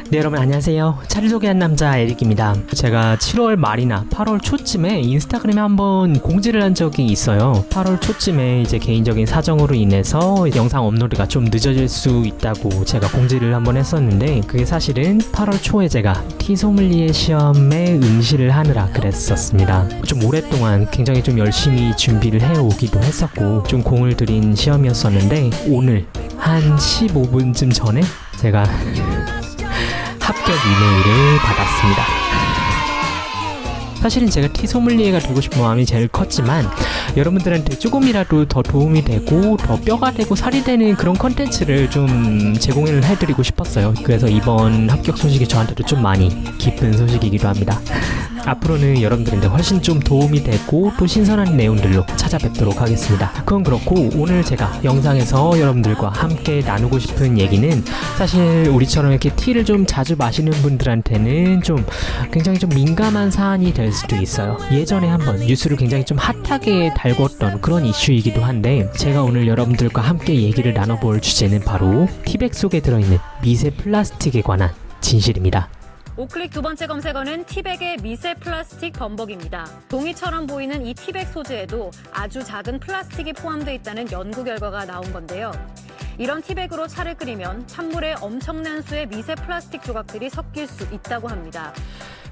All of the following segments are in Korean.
네, 여러분 안녕하세요. 차를 소개한 남자 에릭입니다. 제가 7월 말이나 8월 초쯤에 인스타그램에 한번 공지를 한 적이 있어요. 8월 초쯤에 이제 개인적인 사정으로 인해서 영상 업로드가 좀 늦어질 수 있다고 제가 공지를 한번 했었는데, 그게 사실은 8월 초에 제가 티소믈리에 시험에 응시를 하느라 그랬었습니다. 좀 오랫동안 굉장히 좀 열심히 준비를 해오기도 했었고 좀 공을 들인 시험이었었는데, 오늘 한 15분쯤 전에 제가 합격 이메일을 받았습니다. 사실은 제가 티소믈리에가 되고 싶은 마음이 제일 컸지만, 여러분들한테 조금이라도 더 도움이 되고 더 뼈가 되고 살이 되는 그런 컨텐츠를 좀 제공을 해드리고 싶었어요. 그래서 이번 합격 소식이 저한테도 좀 많이 기쁜 소식이기도 합니다. 앞으로는 여러분들한테 훨씬 좀 도움이 되고 또 신선한 내용들로 찾아뵙도록 하겠습니다. 그건 그렇고, 오늘 제가 영상에서 여러분들과 함께 나누고 싶은 얘기는, 사실 우리처럼 이렇게 티를 좀 자주 마시는 분들한테는 좀 굉장히 좀 민감한 사안이 될 수도 있어요. 예전에 한번 뉴스를 굉장히 좀 핫하게 달궜던 그런 이슈이기도 한데, 제가 오늘 여러분들과 함께 얘기를 나눠볼 주제는 바로 티백 속에 들어있는 미세 플라스틱에 관한 진실입니다. 오클릭 두 번째 검색어는 티백의 미세 플라스틱 범벅입니다. 종이처럼 보이는 이 티백 소재에도 아주 작은 플라스틱이 포함되어 있다는 연구 결과가 나온 건데요. 이런 티백으로 차를 끓이면 찬물에 엄청난 수의 미세 플라스틱 조각들이 섞일 수 있다고 합니다.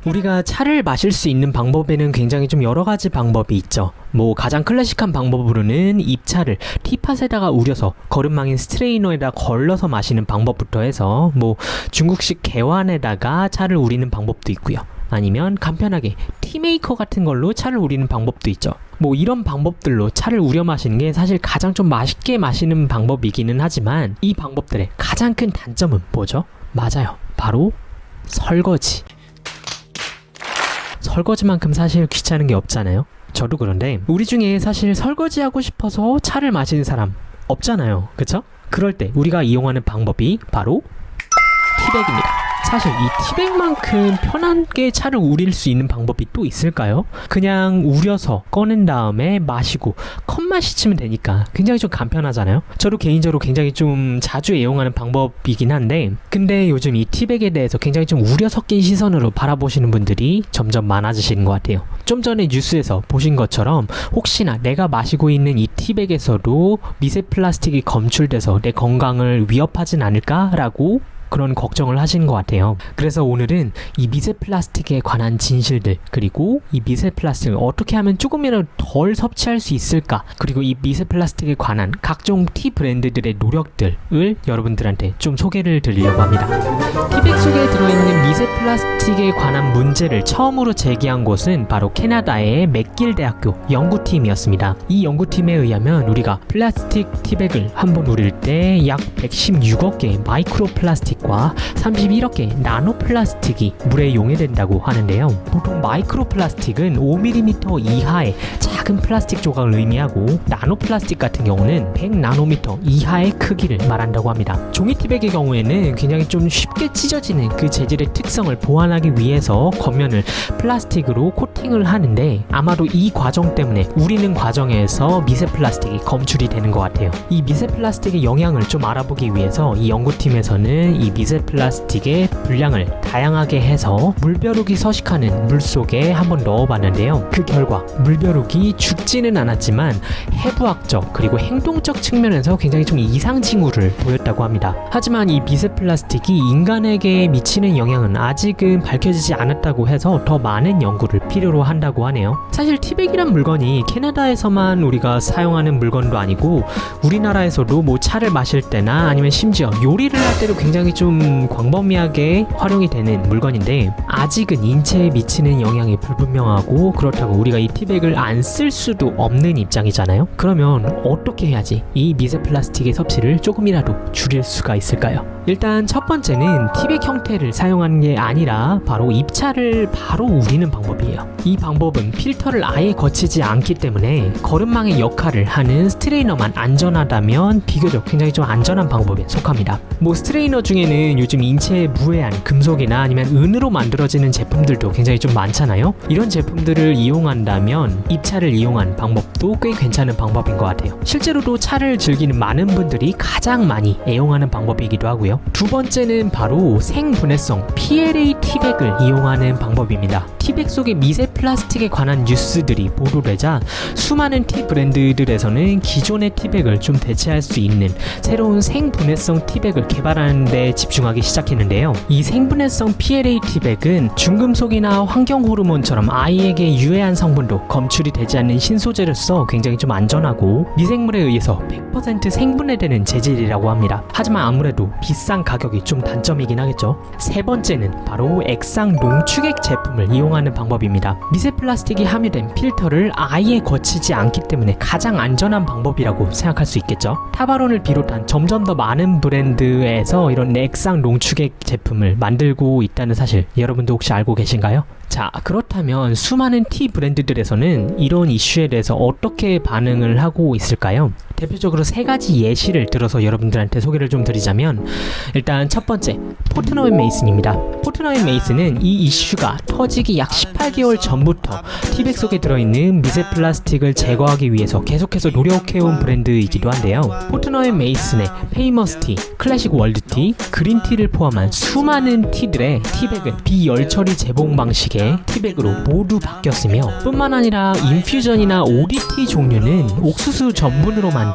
우리가 차를 마실 수 있는 방법에는 굉장히 좀 여러 가지 방법이 있죠. 가장 클래식한 방법으로는 입차를 티팟에다가 우려서 거름망인 스트레이너에다 걸러서 마시는 방법부터 해서 중국식 개환에다가 차를 우리는 방법도 있고요. 아니면 간편하게 티메이커 같은 걸로 차를 우리는 방법도 있죠. 이런 방법들로 차를 우려 마시는 게 사실 가장 좀 맛있게 마시는 방법이기는 하지만, 이 방법들의 가장 큰 단점은 뭐죠? 맞아요. 바로 설거지. 설거지만큼 사실 귀찮은 게 없잖아요. 저도 그런데 우리 중에 사실 설거지하고 싶어서 차를 마시는 사람 없잖아요. 그쵸? 그럴 때 우리가 이용하는 방법이 바로 티백입니다. 사실 이 티백만큼 편하게 차를 우릴 수 있는 방법이 또 있을까요? 그냥 우려서 꺼낸 다음에 마시고 컵만 씻으면 되니까 굉장히 좀 간편하잖아요. 저도 개인적으로 굉장히 좀 자주 애용하는 방법이긴 한데, 근데 요즘 이 티백에 대해서 굉장히 좀 우려 섞인 시선으로 바라보시는 분들이 점점 많아지시는 것 같아요. 좀 전에 뉴스에서 보신 것처럼 혹시나 내가 마시고 있는 이 티백에서도 미세 플라스틱이 검출돼서 내 건강을 위협하진 않을까라고 그런 걱정을 하시는 것 같아요. 그래서 오늘은 이 미세 플라스틱에 관한 진실들, 그리고 이 미세 플라스틱을 어떻게 하면 조금이라도 덜 섭취할 수 있을까, 그리고 이 미세 플라스틱에 관한 각종 티 브랜드들의 노력들을 여러분들한테 좀 소개를 드리려고 합니다. 티백 속에 들어있는 미세 플라스틱에 관한 문제를 처음으로 제기한 곳은 바로 캐나다의 맥길 대학교 연구팀이었습니다. 이 연구팀에 의하면 우리가 플라스틱 티백을 한번 우릴 때 약 116억 개의 마이크로 플라스틱과 31억 개의 나노 플라스틱이 물에 용해된다고 하는데요. 보통 마이크로 플라스틱은 5mm 이하의 작은 플라스틱 조각을 의미하고, 나노 플라스틱 같은 경우는 100나노미터 이하의 크기를 말한다고 합니다. 종이 티백의 경우에는 굉장히 좀 쉽게 찢어지는 그 재질의 특성을 보완하기 위해서 겉면을 플라스틱으로 코팅을 하는데, 아마도 이 과정 때문에 우리는 과정에서 미세 플라스틱이 검출이 되는 것 같아요. 이 미세 플라스틱의 영향을 좀 알아보기 위해서 이 연구팀에서는 이 미세 플라스틱의 분량을 다양하게 해서 물벼룩이 서식하는 물 속에 한번 넣어봤는데요. 그 결과 물벼룩이 죽지는 않았지만 해부학적 그리고 행동적 측면에서 굉장히 좀 이상 징후를 보였다고 합니다. 하지만 이 미세 플라스틱이 인간에게 미치는 영향은 아직은 밝혀지지 않았다고 해서 더 많은 연구를 필요로 한다고 하네요. 사실 티백이란 물건이 캐나다에서만 우리가 사용하는 물건도 아니고, 우리나라에서도 차를 마실 때나 아니면 심지어 요리를 할 때도 굉장히 좀 광범위하게 활용이 되는 물건인데, 아직은 인체에 미치는 영향이 불분명하고, 그렇다고 우리가 이 티백을 안 쓸 수도 없는 입장이잖아요. 그러면 어떻게 해야지 이 미세 플라스틱의 섭취를 조금이라도 줄일 수가 있을까요? 일단 첫 번째는 티백 형태를 사용하는 게 아니라 바로 입차를 바로 우리는 방법이에요. 이 방법은 필터를 아예 거치지 않기 때문에 거름망의 역할을 하는 스트레이너만 안전하다면 비교적 굉장히 좀 안전한 방법에 속합니다. 스트레이너 중에는 요즘 인체에 무해한 금속이나 아니면 은으로 만들어지는 제품들도 굉장히 좀 많잖아요. 이런 제품들을 이용한다면 입차를 이용한 방법도 꽤 괜찮은 방법인 것 같아요. 실제로도 차를 즐기는 많은 분들이 가장 많이 애용하는 방법이기도 하고요. 있는데요. 두 번째는 바로 생분해성 PLA 티백을 이용하는 방법입니다. 티백 속의 미세 플라스틱에 관한 뉴스들이 보도되자 수많은 티 브랜드들에서는 기존의 티백을 좀 대체할 수 있는 새로운 생분해성 티백을 개발하는 데 집중하기 시작했는데요. 이 생분해성 PLA 티백은 중금속이나 환경 호르몬처럼 아이에게 유해한 성분도 검출이 되지 않는 신소재로서 굉장히 좀 안전하고 미생물에 의해서 100% 생분해되는 재질이라고 합니다. 하지만 아무래도 비싼 가격이 좀 단점이긴 하겠죠. 세 번째는 바로 액상 농축액 제품을 이용하는 방법입니다. 미세 플라스틱이 함유된 필터를 아예 거치지 않기 때문에 가장 안전한 방법이라고 생각할 수 있겠죠. 타바론을 비롯한 점점 더 많은 브랜드에서 이런 액상 농축액 제품을 만들고 있다는 사실 여러분도 혹시 알고 계신가요? 자, 그렇다면 수많은 티 브랜드들에서는 이런 이슈에 대해서 어떻게 반응을 하고 있을까요? 대표적으로 세 가지 예시를 들어서 여러분들한테 소개를 좀 드리자면, 일단 첫 번째, 포트너 앤 메이슨입니다. 포트너 앤 메이슨은 이 이슈가 터지기 약 18개월 전부터 티백 속에 들어있는 미세 플라스틱을 제거하기 위해서 계속해서 노력해온 브랜드이기도 한데요. 포트너 앤 메이슨의 페이머스 티, 클래식 월드 티, 그린 티를 포함한 수많은 티들의 티백은 비열 처리 재봉 방식의 티백으로 모두 바뀌었으며, 뿐만 아니라 인퓨전이나 오디티 종류는 옥수수 전분으로 만든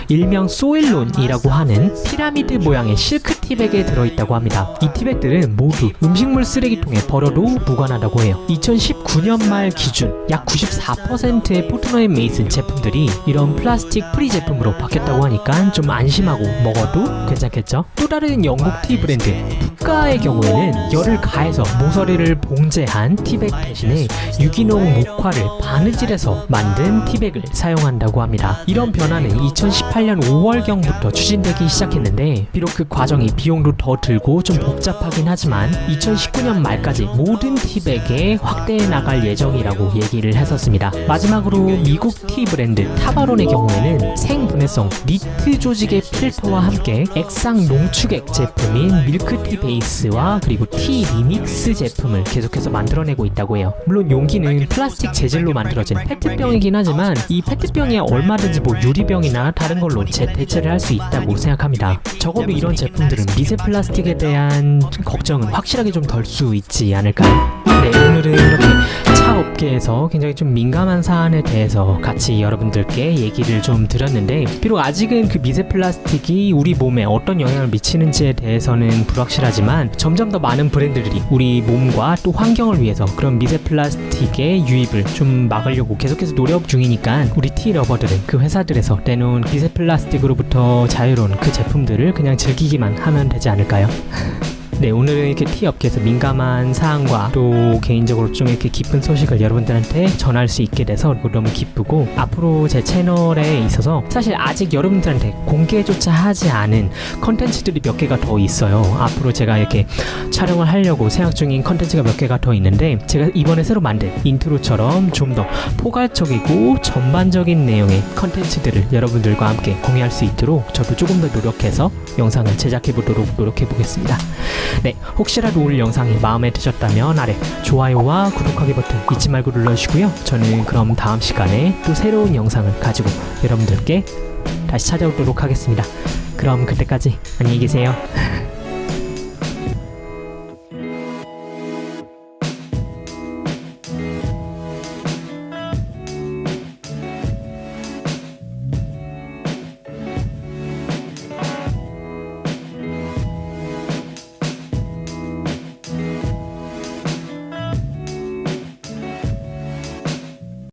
일명 소일론이라고 하는 피라미드 모양의 실크 티백에 들어있다고 합니다. 이 티백들은 모두 음식물 쓰레기통에 버려도 무관하다고 해요. 2019년 말 기준 약 94%의 포트너 앤 메이슨 제품들이 이런 플라스틱 프리 제품으로 바뀌었다고 하니까 좀 안심하고 먹어도 괜찮겠죠? 또 다른 영국 티 브랜드 푸카의 경우에는 열을 가해서 모서리를 봉제한 티백 대신에 유기농 목화를 바느질해서 만든 티백을 사용한다고 합니다. 이런 변화는 2018년 5월경부터 추진되기 시작했는데, 비록 그 과정이 비용도 더 들고 좀 복잡하긴 하지만 2019년 말까지 모든 티백에 확대해 나갈 예정이라고 얘기를 했었습니다. 마지막으로 미국 티 브랜드 타바론의 경우에는 생분해성 니트 조직의 필터와 함께 액상 농축액 제품인 밀크티 베이스와 그리고 티 리믹스 제품을 계속해서 만들어내고 있다고 해요. 물론 용기는 플라스틱 재질로 만들어진 페트병이긴 하지만 이 페트병에 얼마든지 뭐 유리병이나 다른 걸로 대체를 할 수 있다고 생각합니다. 적어도 이런 제품들은 미세 플라스틱에 대한 걱정은 확실하게 좀 덜 수 있지 않을까요? 네, 오늘은 이렇게 차 업계에서 굉장히 좀 민감한 사안에 대해서 같이 여러분들께 얘기를 좀 드렸는데, 비록 아직은 그 미세 플라스틱이 우리 몸에 어떤 영향을 미치는지에 대해서는 불확실하지만 점점 더 많은 브랜드들이 우리 몸과 또 환경을 위해서 그런 미세 플라스틱의 유입을 좀 막으려고 계속해서 노력 중이니까 우리 티 러버들은 그 회사들에서 내놓은 미세 플라스틱으로부터 자유로운 그 제품들을 그냥 즐기기만 하면 되지 않을까요? 네, 오늘은 이렇게 티 업계에서 민감한 사항과 또 개인적으로 좀 이렇게 기쁜 소식을 여러분들한테 전할 수 있게 돼서 너무 기쁘고, 앞으로 제 채널에 있어서 사실 아직 여러분들한테 공개조차 하지 않은 컨텐츠들이 몇 개가 더 있어요. 앞으로 제가 이렇게 촬영을 하려고 생각 중인 컨텐츠가 몇 개가 더 있는데, 제가 이번에 새로 만든 인트로처럼 좀 더 포괄적이고 전반적인 내용의 컨텐츠들을 여러분들과 함께 공유할 수 있도록 저도 조금 더 노력해서 영상을 제작해 보도록 노력해 보겠습니다. 네, 혹시라도 오늘 영상이 마음에 드셨다면 아래 좋아요와 구독하기 버튼 잊지 말고 눌러주시고요. 저는 그럼 다음 시간에 또 새로운 영상을 가지고 여러분들께 다시 찾아오도록 하겠습니다. 그럼 그때까지 안녕히 계세요.